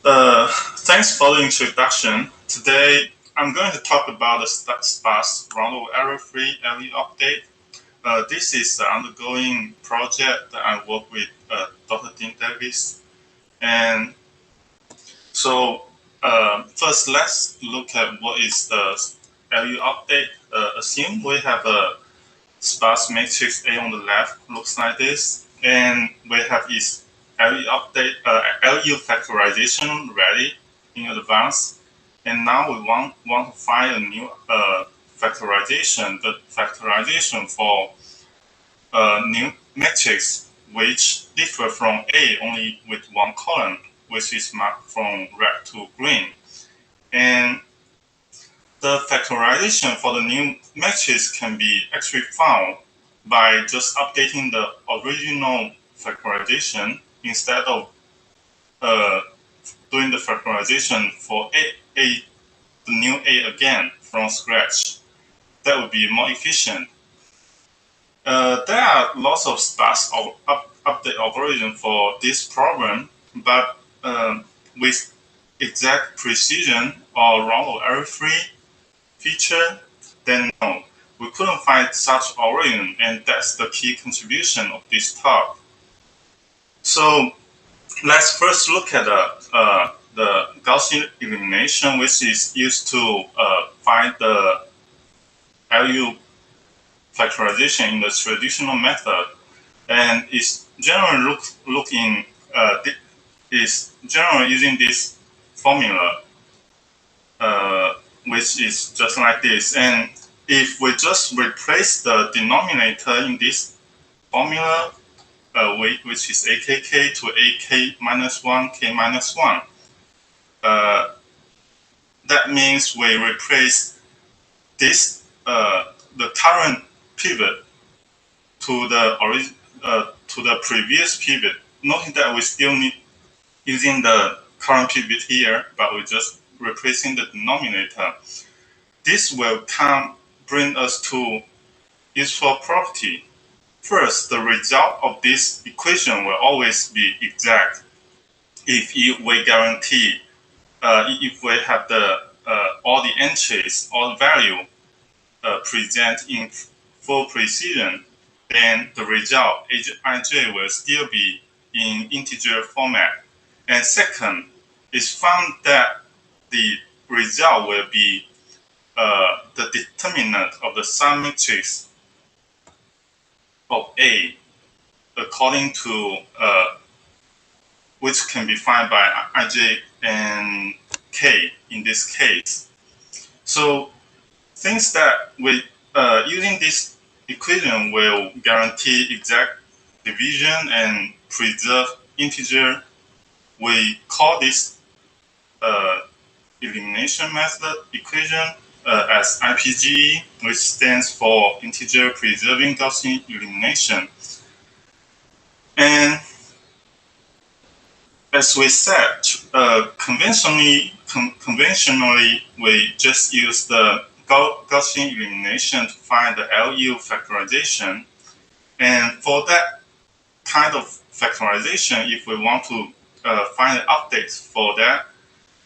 Thanks for the introduction. Today, I'm going to talk about the Sparse roundoff-error-free LU update. This is the ongoing project that I work with Dr. Dean Davis. And so, first, let's look at what is the LU update. Assume we have a sparse matrix A on the left, looks like this, and we have its LU update, LU factorization ready in advance. And now we want to find a new factorization, the factorization for a new matrix which differ from A only with one column, which is marked from red to green. And the factorization for the new matrix can be actually found by just updating the original factorization instead of doing the factorization for the new A again from scratch. That would be more efficient. There are lots of sparse update algorithm for this problem, but with exact precision or roundoff-error-free feature, then no, we couldn't find such algorithm, and that's the key contribution of this talk. So let's first look at the Gaussian Illumination, which is used to find the LU factorization in the traditional method, and is generally generally using this formula, which is just like this. And if we just replace the denominator in this formula, which is AKK to AK minus 1, K minus 1, that means we replace this, the current pivot to the previous pivot. Noting that we still need using the current pivot here, but we're just replacing the denominator. This will bring us to useful property. First, the result of this equation will always be exact if we guarantee, if we have all the entries, all the value present in full precision, then the result Ij will still be in integer format. And second, it's found that the result will be the determinant of the submatrix of A, according to which can be found by Ij and K in this case. So things that using this equation will guarantee exact division and preserve integer. We call this elimination method equation as IPGE, which stands for integer preserving Gaussian illumination. And as we said, conventionally, we just use the Gaussian illumination to find the LU factorization. And for that kind of factorization, if we want to find an update for that,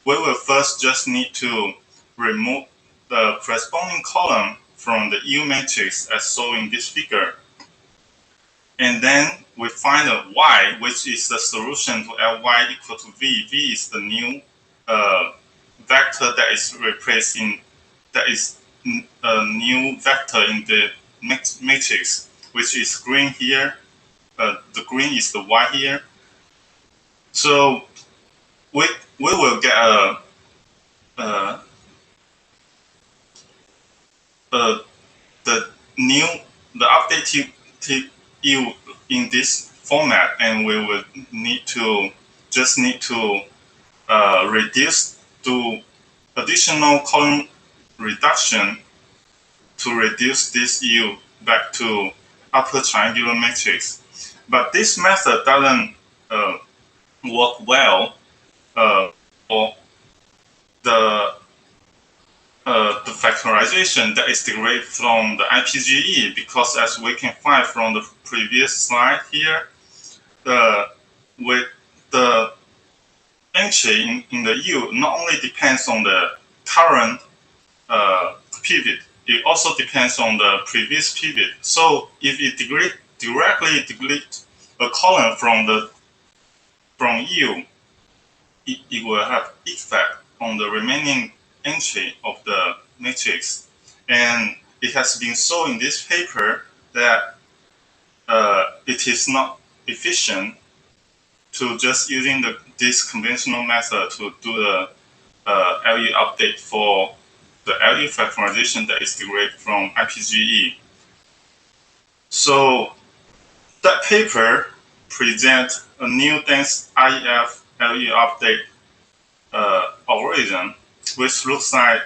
we will first just need to remove the corresponding column from the U matrix as shown in this figure. And then we find a Y, which is the solution to Ly equal to V. V is the new vector that is replacing, that is a new vector in the matrix, which is green here. The green is the Y here. So we will get the updated U in this format, and we will just need to reduce to additional column reduction to reduce this U back to upper triangular matrix. But this method doesn't work well for the factorization that is derived from the IPGE, because as we can find from the previous slide here, with the entry in the U not only depends on the current pivot, it also depends on the previous pivot. So if it directly delete a column from U, it will have effect on the remaining entry of the matrix. And it has been shown in this paper that it is not efficient to just using this conventional method to do the LU update for the LU factorization that is derived from IPGE. So that paper presents a new dense IFE LU update algorithm, which looks like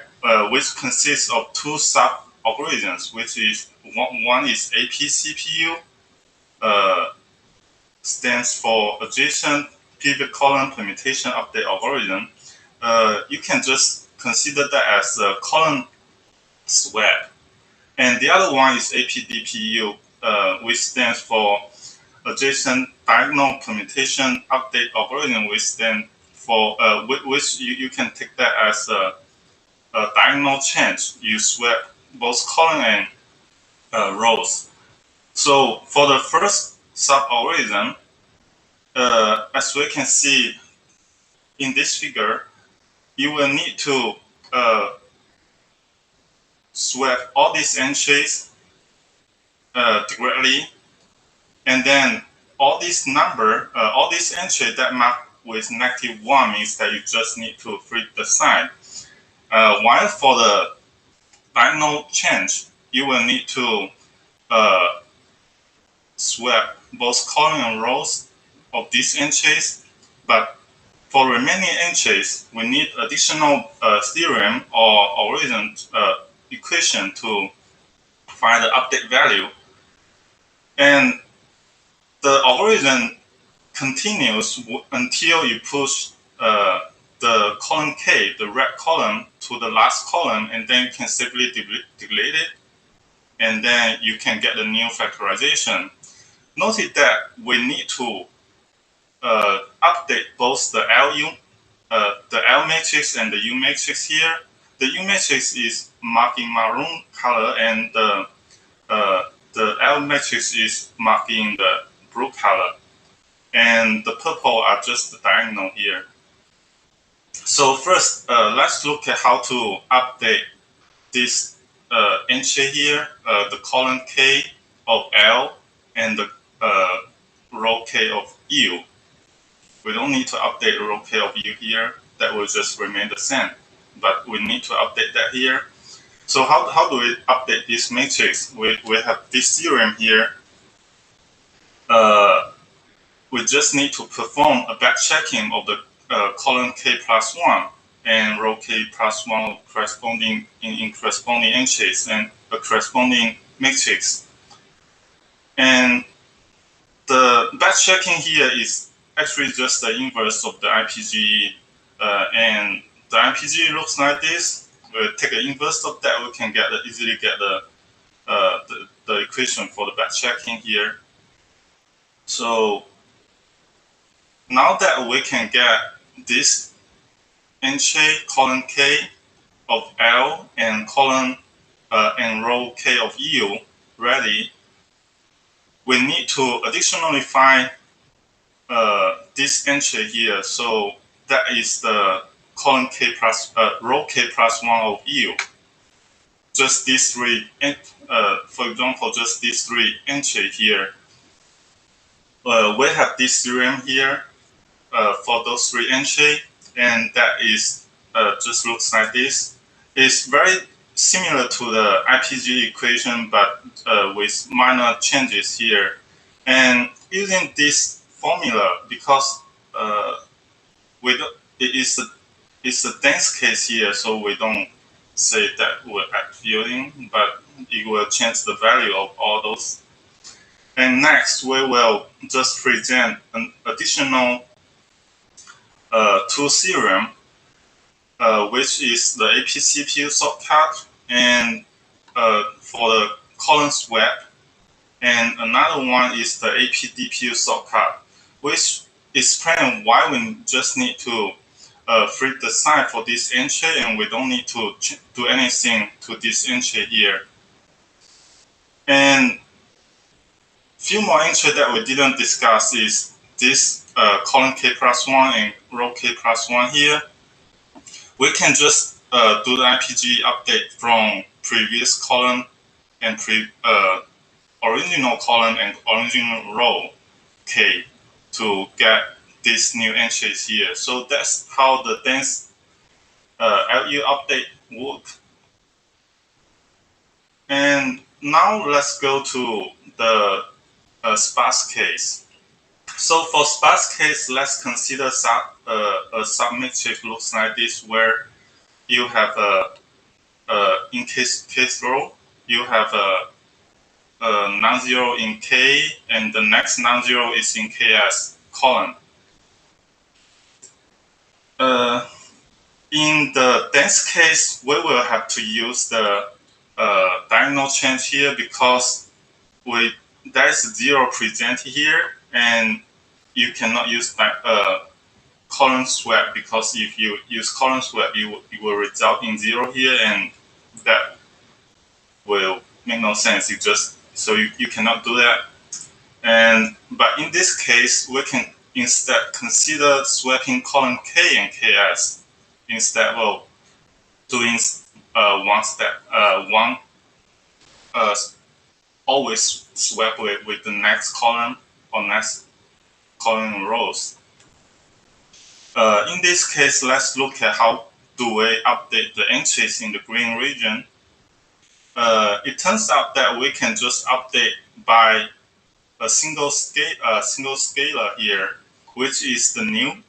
which consists of two sub algorithms, which is one is APCPU, stands for adjacent pivot column permutation update algorithm. You can just consider that as a column swap. And the other one is APDPU, which stands for adjacent diagonal permutation update algorithm, which stands for which you can take that as a diagonal change. You swap both column and rows. So for the first sub-algorithm, as we can see in this figure, you will need to swap all these entries directly, and then all these entries that mark with -1 means that you just need to flip the sign. While for the diagonal change, you will need to swap both column and rows of these entries, but for remaining entries, we need additional theorem or algorithm equation to find the update value. And the algorithm continues until you push the column K, the red column, to the last column, and then you can simply delete it, and then you can get the new factorization. Notice that we need to update both the L matrix and the U matrix here. The U matrix is marked in maroon color, and the L matrix is marked in the blue color. And the purple are just the diagonal here. So first, let's look at how to update this entry here, the column K of L and the row K of U. We don't need to update row K of U here. That will just remain the same. But we need to update that here. So how do we update this matrix? We have this theorem here. We just need to perform a backchecking of the column K plus 1 and row K plus 1 corresponding in corresponding entries and a corresponding matrix. And the backchecking here is actually just the inverse of the IPGE. And the IPGE looks like this. We'll take the inverse of that. We can easily get the equation for the backchecking here. So now that we can get this entry column K of L and column and row K of U ready, we need to additionally find this entry here. So that is the column K plus row K plus 1 of U. Just these three, for example, just these three entries here. We have this theorem here for those three entries, and that is just looks like this. It's very similar to the IPGE equation, but with minor changes here. And using this formula, because it's a dense case here, so we don't say that we're add fielding, but it will change the value of all those. And next, we will just present an additional two theorem, which is the APCPU shortcut and for the column swap, and another one is the APDPU shortcut, which explains why we just need to flip the sign for this entry, and we don't need to do anything to this entry here. And few more entries that we didn't discuss is this column k plus 1 and row k plus 1 here. We can just do the IPG update from previous column and original column and original row k to get these new entries here. So that's how the dense LU update works. And now let's go to the sparse case. So for sparse case, let's consider a submatrix looks like this, where you have in case row, you have a non-zero in K, and the next non-zero is in KS column. In the dense case, we will have to use the diagonal change here, because there is 0 present here, and you cannot use column swap, because if you use column swap, it will result in 0 here, and that will make no sense. So you cannot do that. But in this case, we can instead consider swapping column K and KS instead of doing one step, always swap with the next column or next column rows. In this case, let's look at how do we update the entries in the green region. It turns out that we can just update by a single scalar here, which is the new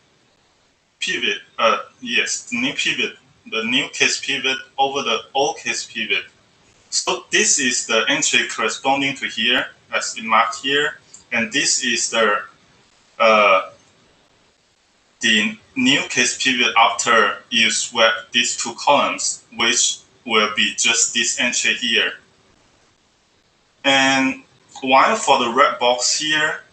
pivot. The new case pivot over the old case pivot. So this is the entry corresponding to here, as it marked here, and this is the new case pivot after you swap these two columns, which will be just this entry here. And while for the red box here,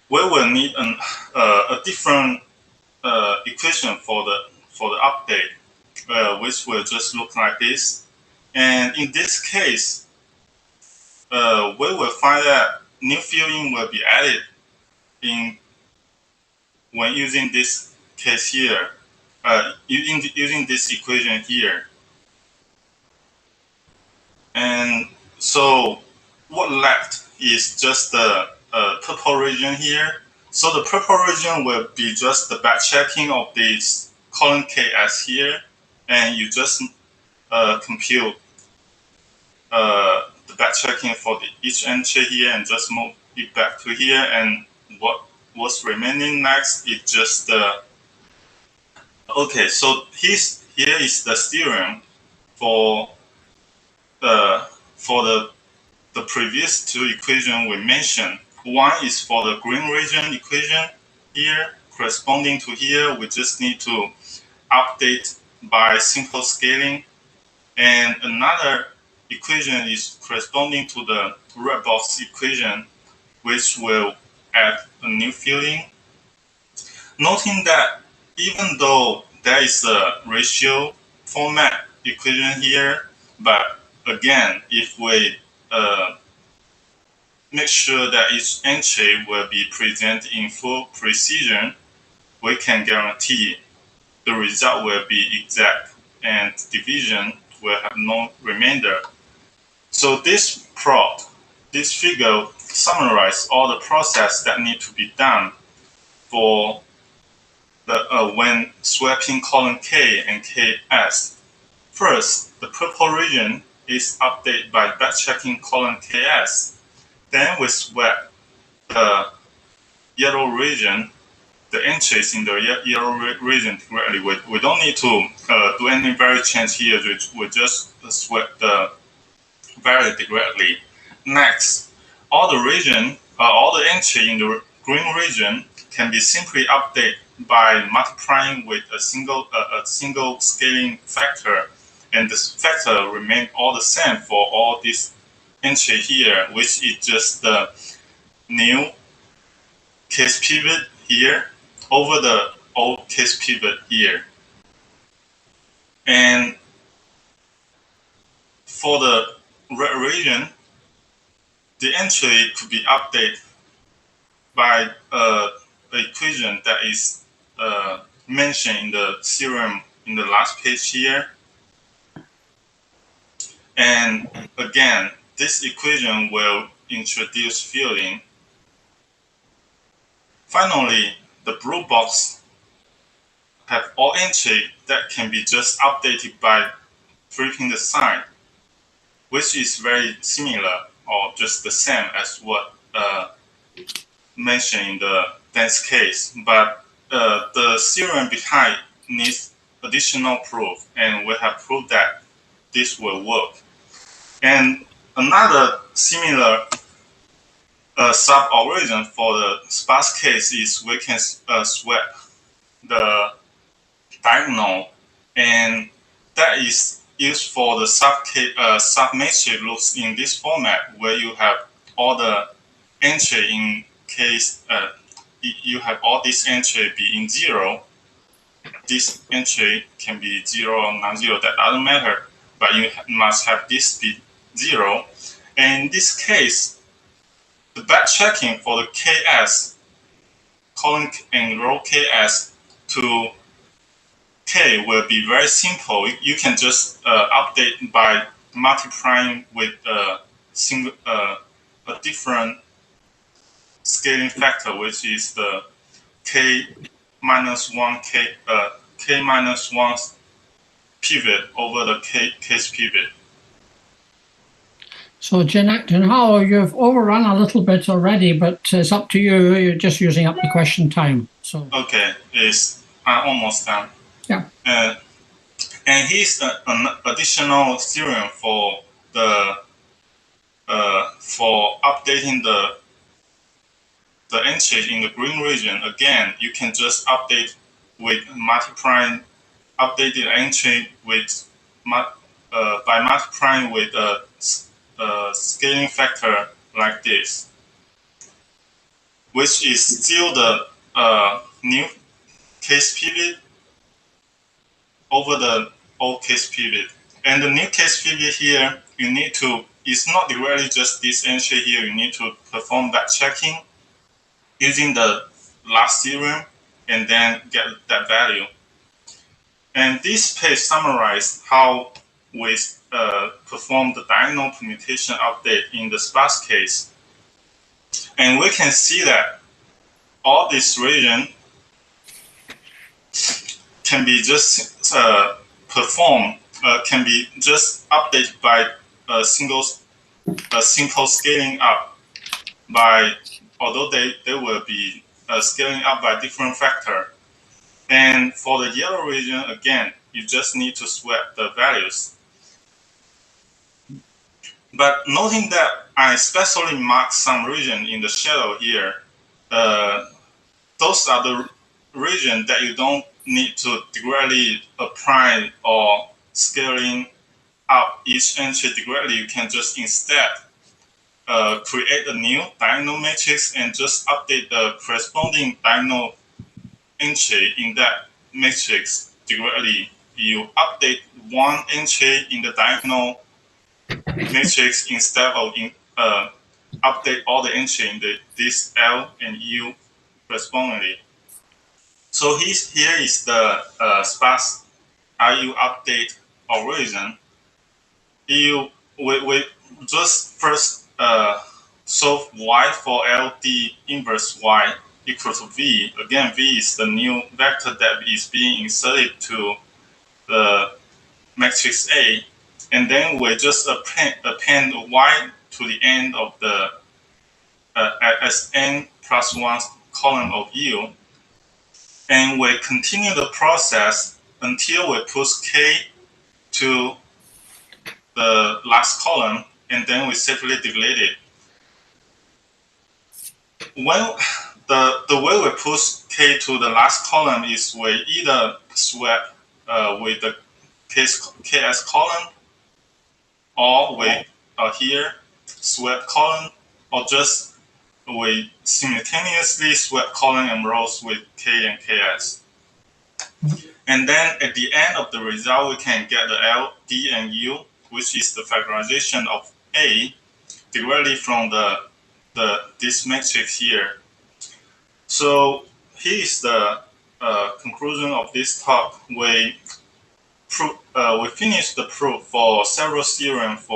we will need a different equation for the update, which will just look like this. And in this case, we will find that new filling will be added when using this case here, using this equation here. And so what left is just the purple region here. So the purple region will be just the backchecking of this column KS here, and you just compute the backchecking for each entry here and just move it back to here. And what's remaining next is just okay. So here is the theorem for the previous two equations we mentioned. One is for the green region equation here, corresponding to here. We just need to update by simple scaling. And another equation is corresponding to the red box equation, which will add a new filling. Noting that even though there is a ratio format equation here, but again, if we make sure that each entry will be presented in full precision, we can guarantee the result will be exact and division will have no remainder. So this figure summarizes all the process that need to be done for the when swapping column K and KS. First, the purple region is updated by backchecking column KS. Then we swap the yellow region, the entries in the yellow region directly. We don't need to do any value change here. We just swap the value directly. Next, all the entry in the green region can be simply updated by multiplying with a single scaling factor, and this factor remain all the same for all these entry here, which is just the new case pivot here over the all case pivot here. And for the red region, the entry could be updated by an equation that is mentioned in the theorem in the last page here. And again, this equation will introduce fielding. Finally, the blue box have all entry that can be just updated by flipping the sign, which is very similar or just the same as what mentioned in the dense case. But the theorem behind needs additional proof, and we have proved that this will work. And another similar sub-algorithm for the sparse case is we can swap the diagonal, and that is used for the sub-matrix looks in this format where you have all the entry in case you have all this entry be in 0. This entry can be 0 or non-zero, that doesn't matter, but you must have this be 0. And in this case, the backtracking for the ks, column and row ks to k will be very simple. You can just update by multiplying with a different scaling factor, which is the k minus 1 k minus 1 pivot over the case pivot. So Jinhao, you've overrun a little bit already, but it's up to you. You're just using up the question time. So okay, I'm almost done. Yeah. And here's an additional theorem for the for updating the entry in the green region. Again, you can just update with multiplying updated entry with by multiplying with a scaling factor like this, which is still the new case pivot over the old case pivot. And the new case pivot here, you need to, it's not directly just this entry here, you need to perform that checking using the last theorem and then get that value. And this page summarizes how we perform the diagonal permutation update in the sparse case. And we can see that all this region can be just can be just updated by a simple scaling up by, although they will be scaling up by different factor. And for the yellow region, again, you just need to swap the values. But noting that I specially marked some region in the shadow here, those are the region that you don't need to directly apply or scaling up each entry directly. You can just instead create a new diagonal matrix and just update the corresponding diagonal entry in that matrix directly. You update one entry in the diagonal matrix instead of update all the entry in this L and U correspondingly. So here is the sparse IU update algorithm. We just first solve y for LD inverse y equal to v. Again, v is the new vector that is being inserted to the matrix A. And then we just append y to the end of the as n plus 1 column of U. And we continue the process until we push k to the last column, and then we safely delete it. When the way we push k to the last column is we either swap with the ks column, or we here swap column, or just we simultaneously swap column and rows with k and ks. And then at the end of the result, we can get the L, D, and U, which is the factorization of A directly from this matrix here. So here is the conclusion of this talk. We finished the proof for several theorems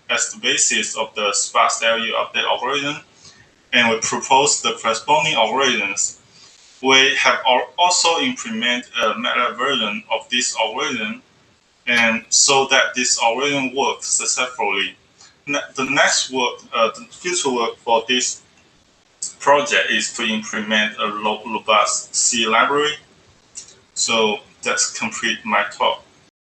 as the basis of the sparse LU update algorithm, and we proposed the corresponding algorithms. We have also implemented a MATLAB version of this algorithm, and so that this algorithm works successfully. The next work, the future work for this project is to implement a robust C library. So that's complete my talk.